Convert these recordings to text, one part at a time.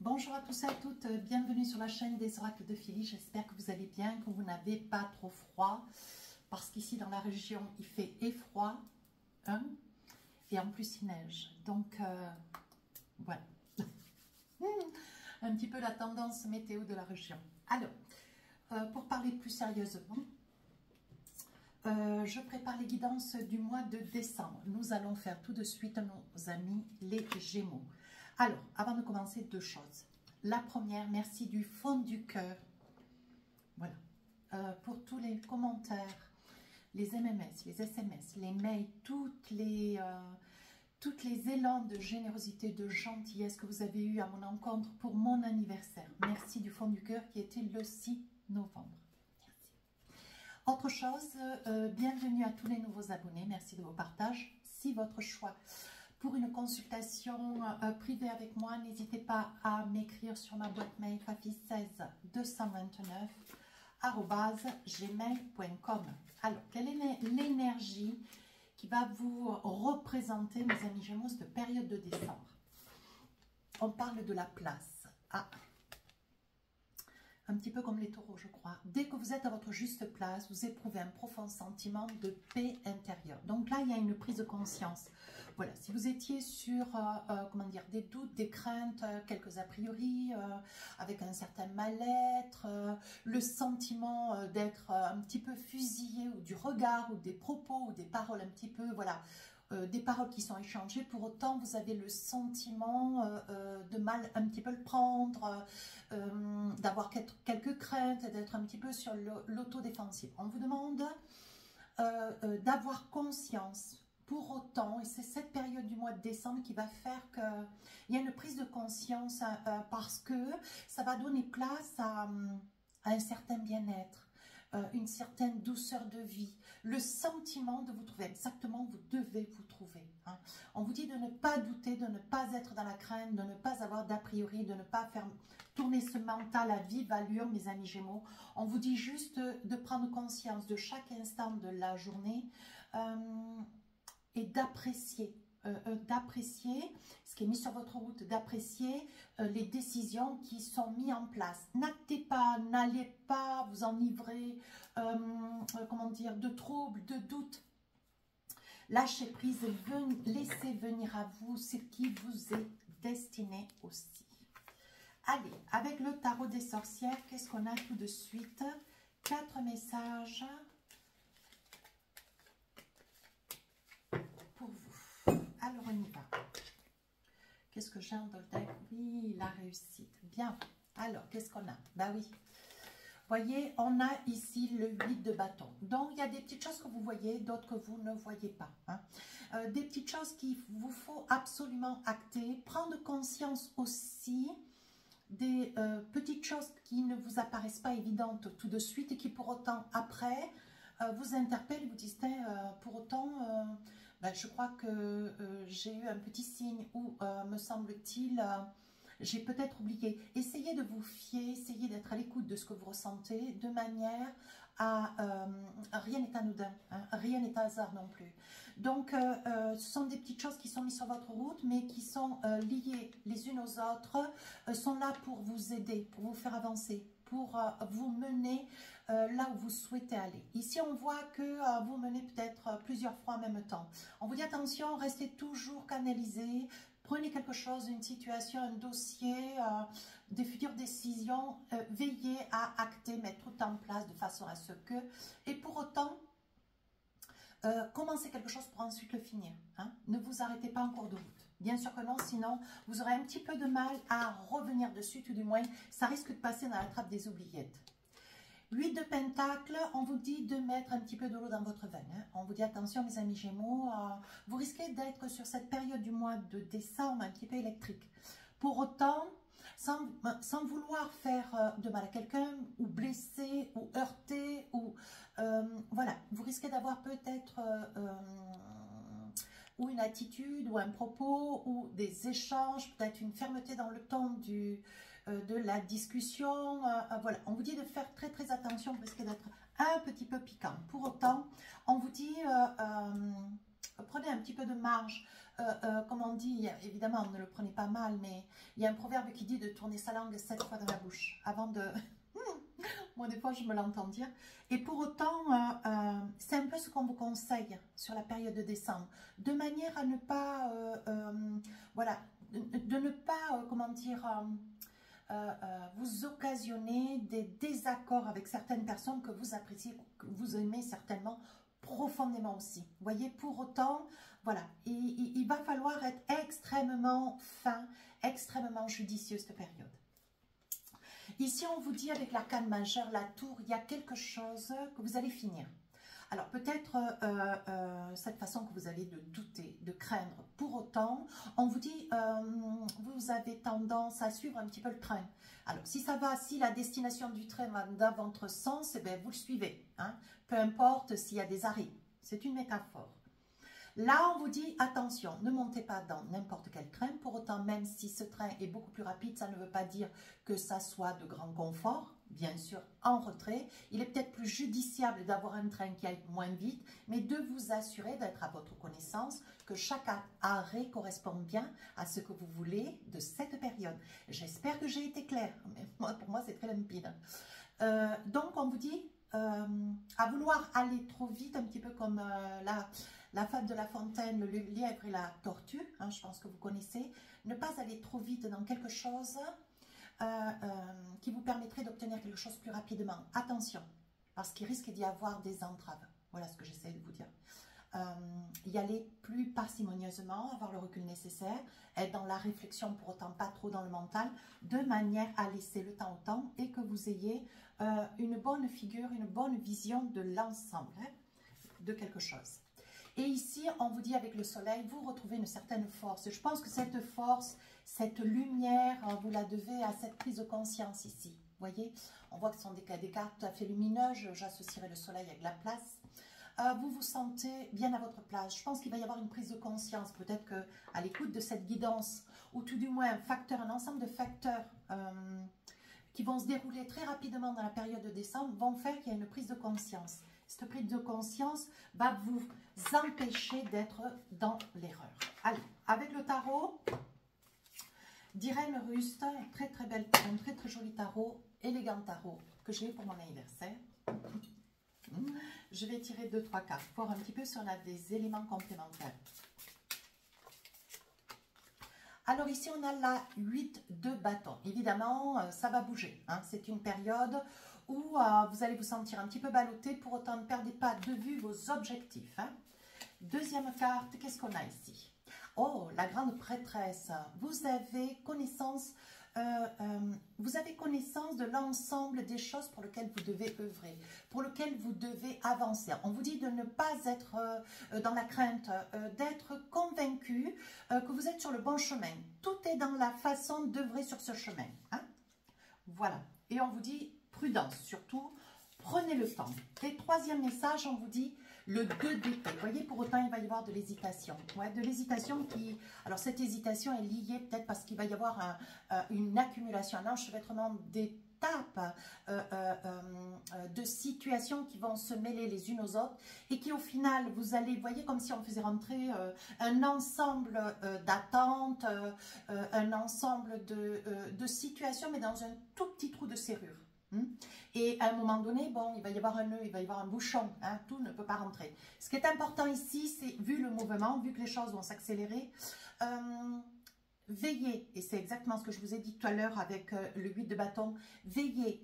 Bonjour à tous et à toutes, bienvenue sur la chaîne des oracles de Philly. J'espère que vous allez bien, que vous n'avez pas trop froid, parce qu'ici dans la région il fait froid, hein, et en plus il neige. Donc voilà, un petit peu la tendance météo de la région. Alors, pour parler plus sérieusement, je prépare les guidances du mois de décembre. Nous allons faire tout de suite nos amis les Gémeaux. Alors, avant de commencer, deux choses. La première, merci du fond du cœur. Voilà. Pour tous les commentaires, les MMS, les SMS, les mails, toutes les élans de générosité, de gentillesse que vous avez eu à mon encontre pour mon anniversaire. Merci du fond du cœur qui était le 6 novembre. Merci. Autre chose, bienvenue à tous les nouveaux abonnés. Merci de vos partages. Si votre choix pour une consultation privée avec moi, n'hésitez pas à m'écrire sur ma boîte mail fafi16 229@gmail.com. Alors, quelle est l'énergie qui va vous représenter, mes amis Gémeaux, cette période de décembre? On parle de la place. Un petit peu comme les taureaux, je crois. Dès que vous êtes à votre juste place, vous éprouvez un profond sentiment de paix intérieure. Donc là, il y a une prise de conscience. Voilà, si vous étiez sur, comment dire, des doutes, des craintes, quelques a priori, avec un certain mal-être, le sentiment d'être un petit peu fusillé, ou du regard, ou des propos, ou des paroles un petit peu, voilà, des paroles qui sont échangées, pour autant vous avez le sentiment de mal un petit peu le prendre, d'avoir quelques craintes, d'être un petit peu sur l'autodéfensive. On vous demande d'avoir conscience. Pour autant, et c'est cette période du mois de décembre qui va faire qu'il y a une prise de conscience parce que ça va donner place à un certain bien-être, une certaine douceur de vie, le sentiment de vous trouver exactement où vous devez vous trouver. Hein. On vous dit de ne pas douter, de ne pas être dans la crainte, de ne pas avoir d'a priori, de ne pas faire tourner ce mental à vive allure, mes amis Gémeaux. On vous dit juste de prendre conscience de chaque instant de la journée et d'apprécier. Ce qui est mis sur votre route, d'apprécier les décisions qui sont mises en place. N'actez pas, n'allez pas vous enivrer, comment dire, de troubles, de doutes. Lâchez prise, laissez venir à vous ce qui vous est destiné aussi. Allez, avec le tarot des sorcières, qu'est-ce qu'on a tout de suite? 4 messages pour vous. Alors, on y va. Qu'est-ce que j'ai en deck? Oui, la réussite. Bien. Alors, qu'est-ce qu'on a? Bah oui. Voyez, on a ici le 8 de bâton. Donc, il y a des petites choses que vous voyez, d'autres que vous ne voyez pas. Hein. Des petites choses qu'il vous faut absolument acter. Prendre conscience aussi des petites choses qui ne vous apparaissent pas évidentes tout de suite et qui, pour autant, après, vous interpellent et vous disent, pour autant... ben, je crois que j'ai eu un petit signe où, me semble-t-il, j'ai peut-être oublié. Essayez de vous fier, essayez d'être à l'écoute de ce que vous ressentez, de manière à... rien n'est anodin, hein, rien n'est hasard non plus. Donc, ce sont des petites choses qui sont mises sur votre route, mais qui sont liées les unes aux autres, sont là pour vous aider, pour vous faire avancer, pour vous mener là où vous souhaitez aller. Ici, on voit que vous menez peut-être plusieurs fois en même temps. On vous dit attention, restez toujours canalisé, prenez quelque chose, une situation, un dossier, des futures décisions, veillez à acter, mettre tout en place de façon à ce que, et pour autant, commencez quelque chose pour ensuite le finir. Hein. Ne vous arrêtez pas en cours de route. Bien sûr que non, sinon vous aurez un petit peu de mal à revenir dessus, tout du moins, ça risque de passer dans la trappe des oubliettes. 8 de Pentacles, on vous dit de mettre un petit peu de l'eau dans votre veine. Hein. On vous dit attention, mes amis Gémeaux, vous risquez d'être sur cette période du mois de décembre un petit peu électrique. Pour autant, sans vouloir faire de mal à quelqu'un, ou blesser, ou heurter, ou voilà, vous risquez d'avoir peut-être ou une attitude, ou un propos, ou des échanges, peut-être une fermeté dans le ton de la discussion. Voilà, on vous dit de faire très très attention, vous risquez d'être un petit peu piquant. Pour autant, on vous dit prenez un petit peu de marge comme on dit, évidemment, ne le prenez pas mal, mais il y a un proverbe qui dit de tourner sa langue 7 fois dans la bouche avant de... Moi, des fois, je me l'entends dire. Et pour autant, c'est un peu ce qu'on vous conseille sur la période de décembre, de manière à ne pas, voilà, de ne pas, comment dire, vous occasionner des désaccords avec certaines personnes que vous appréciez, que vous aimez certainement profondément aussi. Vous voyez, pour autant, voilà, il va falloir être extrêmement fin, extrêmement judicieux cette période. Ici, on vous dit avec l'arcane majeur, la tour, il y a quelque chose que vous allez finir. Alors, peut-être cette façon que vous avez de douter, de craindre. Pour autant, on vous dit, vous avez tendance à suivre un petit peu le train. Alors, si ça va, si la destination du train va dans votre sens, eh bien, vous le suivez. Hein, peu importe s'il y a des arrêts. C'est une métaphore. Là, on vous dit, attention, ne montez pas dans n'importe quel train. Pour autant, même si ce train est beaucoup plus rapide, ça ne veut pas dire que ça soit de grand confort. Bien sûr, en retrait. Il est peut-être plus judiciable d'avoir un train qui aille moins vite, mais de vous assurer d'être à votre connaissance, que chaque arrêt correspond bien à ce que vous voulez de cette période. J'espère que j'ai été claire, mais pour moi, c'est très limpide. Donc, on vous dit, à vouloir aller trop vite, un petit peu comme la fable de La Fontaine, le lièvre et la tortue, hein, je pense que vous connaissez, ne pas aller trop vite dans quelque chose qui vous permettrait d'obtenir quelque chose plus rapidement. Attention, parce qu'il risque d'y avoir des entraves. Voilà ce que j'essaie de vous dire. Y aller plus parcimonieusement, avoir le recul nécessaire, être dans la réflexion, pour autant pas trop dans le mental, de manière à laisser le temps au temps et que vous ayez une bonne figure, une bonne vision de l'ensemble, hein, de quelque chose. Et ici, on vous dit avec le soleil, vous retrouvez une certaine force. Je pense que cette force, cette lumière, vous la devez à cette prise de conscience ici. Vous voyez, on voit que ce sont des cartes tout à fait lumineuses. J'associerai le soleil avec la place. Vous vous sentez bien à votre place. Je pense qu'il va y avoir une prise de conscience. Peut-être qu'à l'écoute de cette guidance, ou tout du moins un ensemble de facteurs qui vont se dérouler très rapidement dans la période de décembre, vont faire qu'il y a une prise de conscience. Cette prise de conscience va vous empêcher d'être dans l'erreur. Allez, avec le tarot d'Irène Rust, un très très joli tarot, élégant tarot que j'ai eu pour mon anniversaire. Je vais tirer 2-3 cartes, voir un petit peu si on a des éléments complémentaires. Alors ici, on a la 8 de bâton. Évidemment, ça va bouger. Hein. C'est une période où vous allez vous sentir un petit peu ballotté. Pour autant, ne perdez pas de vue vos objectifs. Hein. Deuxième carte, qu'est-ce qu'on a ici? Oh, la grande prêtresse. Vous avez connaissance de l'ensemble des choses pour lesquelles vous devez œuvrer, pour lesquelles vous devez avancer. On vous dit de ne pas être dans la crainte, d'être convaincu que vous êtes sur le bon chemin. Tout est dans la façon d'œuvrer sur ce chemin. Hein. Voilà. Et on vous dit prudence, surtout, prenez le temps. Et troisième message, on vous dit le 2 d'épée. Vous voyez, pour autant, il va y avoir de l'hésitation. Ouais, de l'hésitation qui... Alors, cette hésitation est liée peut-être parce qu'il va y avoir une accumulation, un enchevêtrement d'étapes, de situations qui vont se mêler les unes aux autres et qui, au final, vous allez, vous voyez, comme si on faisait rentrer un ensemble d'attentes, un ensemble de situations, mais dans un tout petit trou de serrure. Et à un moment donné, bon, il va y avoir un nœud, il va y avoir un bouchon, hein, tout ne peut pas rentrer. Ce qui est important ici, c'est, vu le mouvement, vu que les choses vont s'accélérer, veillez, et c'est exactement ce que je vous ai dit tout à l'heure avec le 8 de bâton, veillez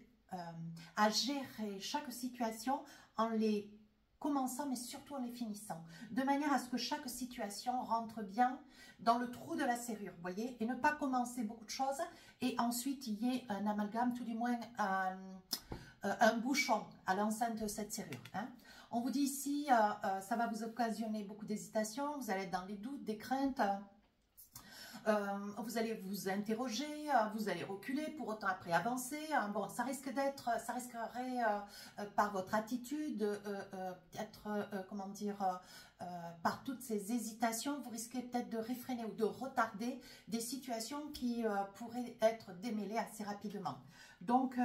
à gérer chaque situation en les commençant, mais surtout en les finissant, de manière à ce que chaque situation rentre bien dans le trou de la serrure, vous voyez, et ne pas commencer beaucoup de choses, et ensuite il y ait un amalgame, tout du moins un bouchon à l'enceinte de cette serrure. Hein. On vous dit ici, ça va vous occasionner beaucoup d'hésitation, vous allez être dans les doutes, des craintes, vous allez vous interroger, vous allez reculer, pour autant après avancer. Bon, ça risquerait par votre attitude, peut-être, comment dire, par toutes ces hésitations, vous risquez peut-être de réfréner ou de retarder des situations qui pourraient être démêlées assez rapidement. Donc,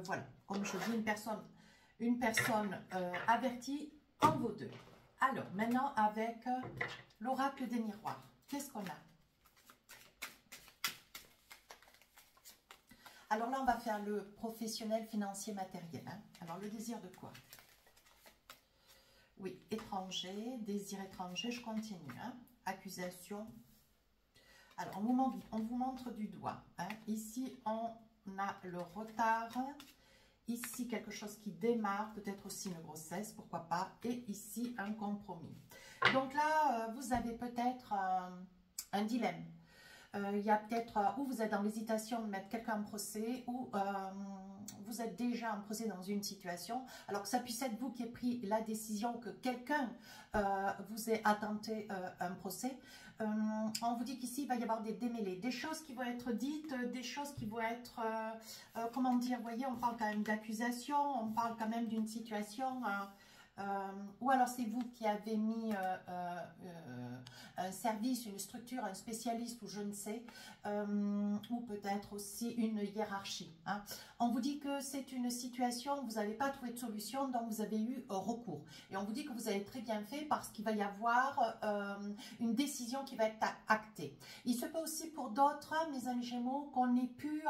voilà, comme je dis, une personne avertie en vaut deux. Alors, maintenant avec l'oracle des miroirs. qu'est-ce qu'on a? Alors là, on va faire le professionnel, financier, matériel. Hein. Alors, le désir de quoi? Oui, étranger, désir étranger, je continue. Hein. Accusation. Alors, on vous montre du doigt. Hein. Ici, on a le retard. Ici, quelque chose qui démarre, peut-être aussi une grossesse, pourquoi pas. Et ici, un compromis. Donc là, vous avez peut-être un dilemme. Il y a peut-être où vous êtes dans l'hésitation de mettre quelqu'un en procès ou vous êtes déjà en procès dans une situation, alors que ça puisse être vous qui avez pris la décision que quelqu'un vous ait attenté un procès. On vous dit qu'ici, il va y avoir des démêlés, des choses qui vont être dites, des choses qui vont être, comment dire, vous voyez, on parle quand même d'accusation, on parle quand même d'une situation... ou alors c'est vous qui avez mis un service, une structure, un spécialiste ou je ne sais, ou peut-être aussi une hiérarchie. Hein. On vous dit que c'est une situation où vous n'avez pas trouvé de solution, donc vous avez eu recours. Et on vous dit que vous avez très bien fait parce qu'il va y avoir une décision qui va être actée. Il se peut aussi pour d'autres, mes amis Gémeaux, qu'on ait pu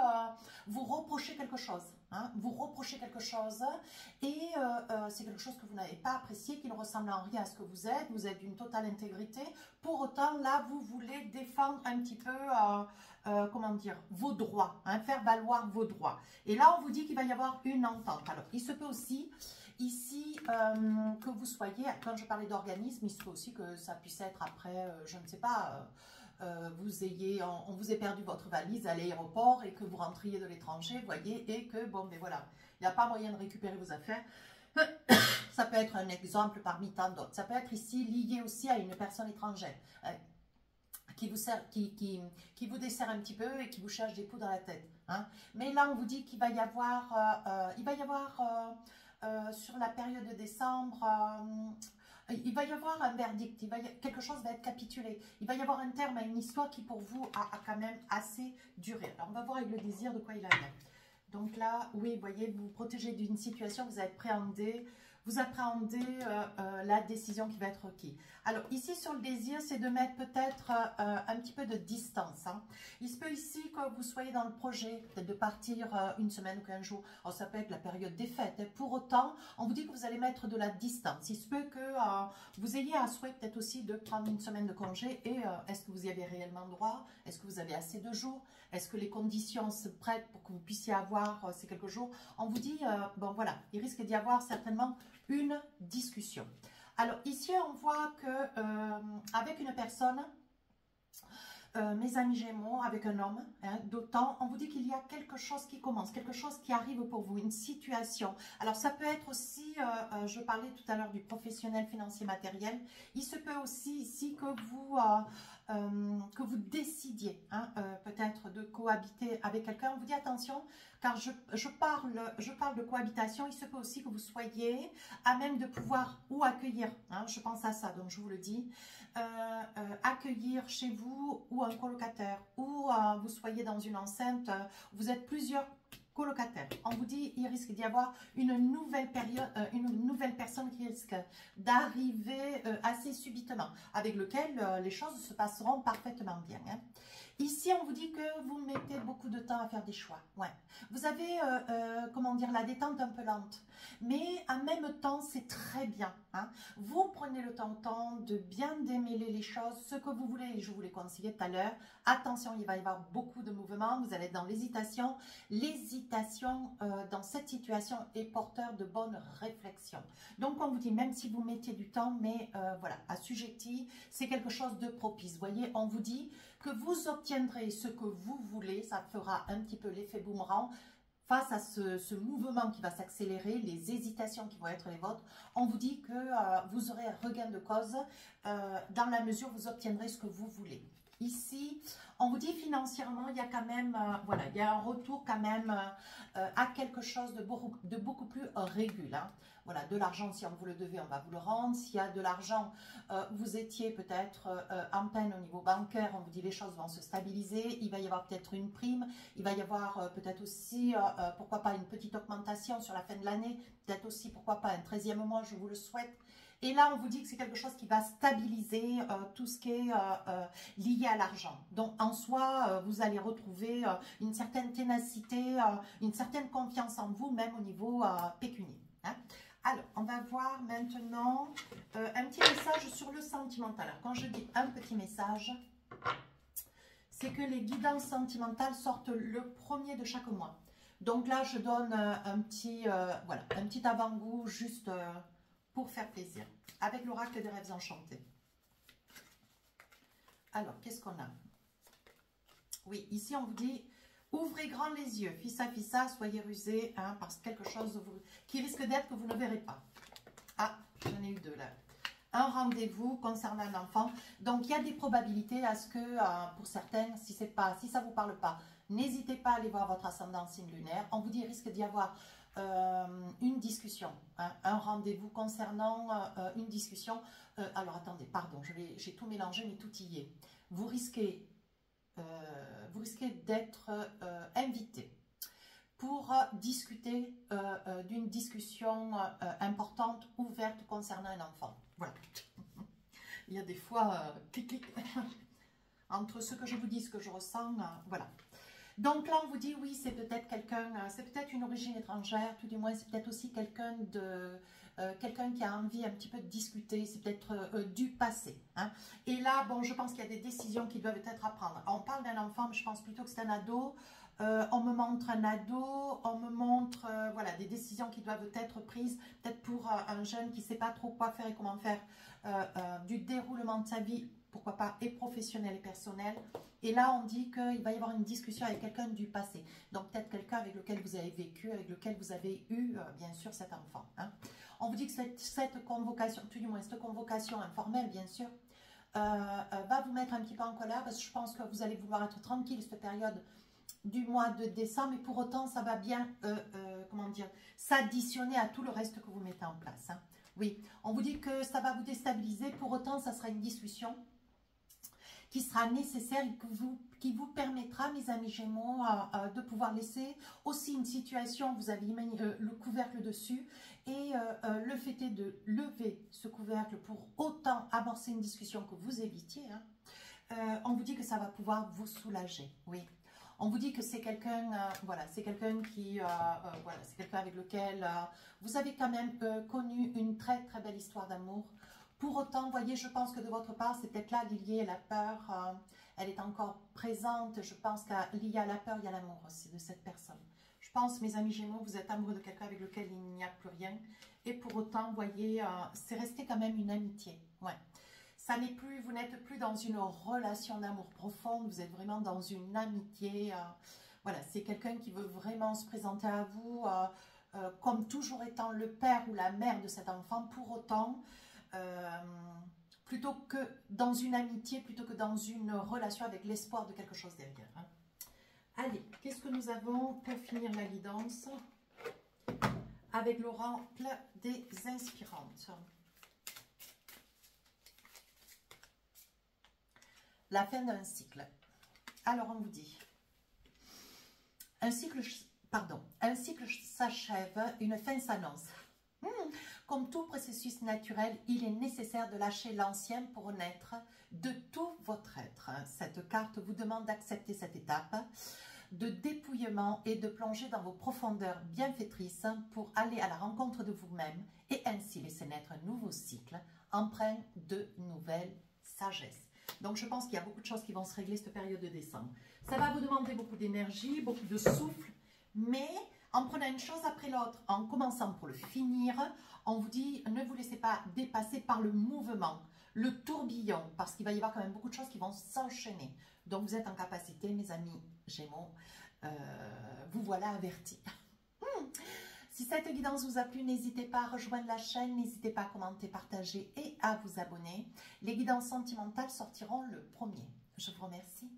vous reprocher quelque chose. Hein, vous reprochez quelque chose et c'est quelque chose que vous n'avez pas apprécié, qui ne ressemble en rien à ce que vous êtes d'une totale intégrité. Pour autant, là, vous voulez défendre un petit peu, comment dire, vos droits, hein, faire valoir vos droits. Et là, on vous dit qu'il va y avoir une entente. Alors, il se peut aussi... Ici, que vous soyez, quand je parlais d'organisme, il se peut aussi que ça puisse être après, je ne sais pas, on vous ait perdu votre valise à l'aéroport et que vous rentriez de l'étranger, vous voyez, et que, bon, ben voilà, il n'y a pas moyen de récupérer vos affaires. Ça peut être un exemple parmi tant d'autres. Ça peut être ici lié aussi à une personne étrangère qui vous dessert un petit peu et qui vous cherche des poux dans la tête. Hein. Mais là, on vous dit qu'il va y avoir, sur la période de décembre... il va y avoir un verdict, quelque chose va être capitulé. Il va y avoir un terme à une histoire qui pour vous a quand même assez duré. Alors on va voir avec le désir de quoi il en est. Donc là, oui, vous voyez, vous vous protégez d'une situation, vous appréhendez la décision qui va être requise. Alors ici sur le désir, c'est de mettre peut-être un petit peu de distance. Hein. Il se peut ici que vous soyez dans le projet, peut-être de partir une semaine ou 15 jours. Alors ça peut être la période des fêtes. Hein. Pour autant, on vous dit que vous allez mettre de la distance. Il se peut que vous ayez un souhait peut-être aussi de prendre une semaine de congé. Et est-ce que vous y avez réellement droit? Est-ce que vous avez assez de jours? Est-ce que les conditions se prêtent pour que vous puissiez avoir ces quelques jours? On vous dit, bon voilà, il risque d'y avoir certainement une discussion. Alors ici, on voit que avec une personne, mes amis Gémeaux, avec un homme, hein, d'autant, on vous dit qu'il y a quelque chose qui commence, quelque chose qui arrive pour vous, une situation. Alors ça peut être aussi, je parlais tout à l'heure du professionnel financier matériel, il se peut aussi ici que vous décidiez hein, peut-être de cohabiter avec quelqu'un. On vous dit attention, car je parle de cohabitation, il se peut aussi que vous soyez à même de pouvoir ou accueillir, hein, je pense à ça, donc je vous le dis, accueillir chez vous ou un colocataire, ou vous soyez dans une enceinte, vous êtes plusieurs colocataires. On vous dit il risque d'y avoir une nouvelle période, une nouvelle personne qui risque d'arriver assez subitement, avec lequel les choses se passeront parfaitement bien. Hein. Ici, on vous dit que vous mettez beaucoup de temps à faire des choix. Ouais. Vous avez, comment dire, la détente un peu lente. Mais en même temps, c'est très bien. Hein. Vous prenez le temps de bien démêler les choses, ce que vous voulez. Et je vous l'ai conseillé tout à l'heure. Attention, il va y avoir beaucoup de mouvements. Vous allez être dans l'hésitation. L'hésitation dans cette situation est porteur de bonnes réflexions. Donc, on vous dit, même si vous mettez du temps, mais voilà, assujetti, c'est quelque chose de propice. Vous voyez, on vous dit que vous obtiendrez ce que vous voulez, ça fera un petit peu l'effet boomerang. Face à ce mouvement qui va s'accélérer, les hésitations qui vont être les vôtres, on vous dit que vous aurez un regain de cause dans la mesure où vous obtiendrez ce que vous voulez. Ici, on vous dit financièrement, il y a quand même, voilà, il y a un retour quand même à quelque chose de beaucoup plus régulier. Hein. Voilà, de l'argent, si on vous le devait, on va vous le rendre. S'il y a de l'argent, vous étiez peut-être en peine au niveau bancaire, on vous dit les choses vont se stabiliser. Il va y avoir peut-être une prime. Il va y avoir peut-être aussi, pourquoi pas, une petite augmentation sur la fin de l'année. Peut-être aussi, pourquoi pas, un 13e mois, je vous le souhaite. Et là, on vous dit que c'est quelque chose qui va stabiliser tout ce qui est lié à l'argent. Donc, en soi, vous allez retrouver une certaine ténacité, une certaine confiance en vous, même au niveau pécunier. Hein. Alors, on va voir maintenant un petit message sur le sentimental. Alors, quand je dis un petit message, c'est que les guidances sentimentales sortent le premier de chaque mois. Donc là, je donne un petit avant-goût juste pour faire plaisir, avec l'oracle des rêves enchantés. Alors, qu'est-ce qu'on a? Oui, ici, on vous dit, ouvrez grand les yeux, fissa, soyez rusés, hein, parce que quelque chose qui risque d'être que vous ne verrez pas. Ah, j'en ai eu deux là. Un rendez-vous concernant un enfant. Donc, il y a des probabilités à ce que, pour certaines, si ça ne vous parle pas, n'hésitez pas à aller voir votre ascendant signe lunaire. On vous dit, il risque d'y avoir une discussion, hein, un rendez-vous concernant une discussion. Alors, attendez, pardon, j'ai tout mélangé, mais tout y est. Vous risquez d'être invité pour discuter d'une discussion importante, ouverte concernant un enfant. Voilà. Il y a des fois, clic, entre ce que je vous dis, ce que je ressens, voilà. Donc là, on vous dit, oui, c'est peut-être quelqu'un, c'est peut-être une origine étrangère, tout du moins, c'est peut-être aussi quelqu'un qui a envie un petit peu de discuter, c'est peut-être du passé. Hein. Et là, bon, je pense qu'il y a des décisions qui doivent être à prendre. On parle d'un enfant, mais je pense plutôt que c'est un ado. On me montre un ado, on me montre voilà, des décisions qui doivent être prises, peut-être pour un jeune qui ne sait pas trop quoi faire et comment faire, du déroulement de sa vie, pourquoi pas, et professionnel et personnel. Et là, on dit qu'il va y avoir une discussion avec quelqu'un du passé. Donc, peut-être quelqu'un avec lequel vous avez vécu, avec lequel vous avez eu, bien sûr, cet enfant. Hein. On vous dit que cette convocation, tout du moins cette convocation informelle, bien sûr, va vous mettre un petit peu en colère parce que je pense que vous allez vouloir être tranquille cette période du mois de décembre, mais pour autant, ça va bien, comment dire, s'additionner à tout le reste que vous mettez en place. Hein. Oui, on vous dit que ça va vous déstabiliser, pour autant, ça sera une discussion qui sera nécessaire et qui vous permettra, mes amis Gémeaux, de pouvoir laisser aussi une situation, vous avez mis le couvercle dessus, et le fait est de lever ce couvercle pour autant amorcer une discussion que vous évitiez. Hein. On vous dit que ça va pouvoir vous soulager, oui. On vous dit que c'est quelqu'un, voilà, c'est quelqu'un qui, voilà, c'est quelqu'un avec lequel vous avez quand même connu une très très belle histoire d'amour. Pour autant, vous voyez, je pense que de votre part, c'est peut-être là lié à la peur, elle est encore présente. Je pense qu'il y a la peur, il y a l'amour aussi de cette personne. Je pense, mes amis Gémeaux, vous êtes amoureux de quelqu'un avec lequel il n'y a plus rien. Et pour autant, vous voyez, c'est resté quand même une amitié. Ouais. Ça n'est plus, vous n'êtes plus dans une relation d'amour profonde, vous êtes vraiment dans une amitié. Voilà, c'est quelqu'un qui veut vraiment se présenter à vous comme toujours étant le père ou la mère de cet enfant. Pour autant, plutôt que dans une amitié, plutôt que dans une relation avec l'espoir de quelque chose derrière. Hein. Allez, qu'est-ce que nous avons pour finir la guidance avec l'oracle des inspirantes? La fin d'un cycle. Alors, on vous dit, un cycle s'achève, une fin s'annonce. Comme tout processus naturel, il est nécessaire de lâcher l'ancien pour naître de tout votre être. Cette carte vous demande d'accepter cette étape de dépouillement et de plonger dans vos profondeurs bienfaitrices pour aller à la rencontre de vous-même et ainsi laisser naître un nouveau cycle empreint de nouvelles sagesses. Donc, je pense qu'il y a beaucoup de choses qui vont se régler cette période de décembre. Ça va vous demander beaucoup d'énergie, beaucoup de souffle, mais en prenant une chose après l'autre, en commençant pour le finir, on vous dit ne vous laissez pas dépasser par le mouvement, le tourbillon, parce qu'il va y avoir quand même beaucoup de choses qui vont s'enchaîner. Donc, vous êtes en capacité, mes amis Gémeaux, vous voilà avertis. Si cette guidance vous a plu, n'hésitez pas à rejoindre la chaîne, n'hésitez pas à commenter, partager et à vous abonner. Les guidances sentimentales sortiront le 1er. Je vous remercie.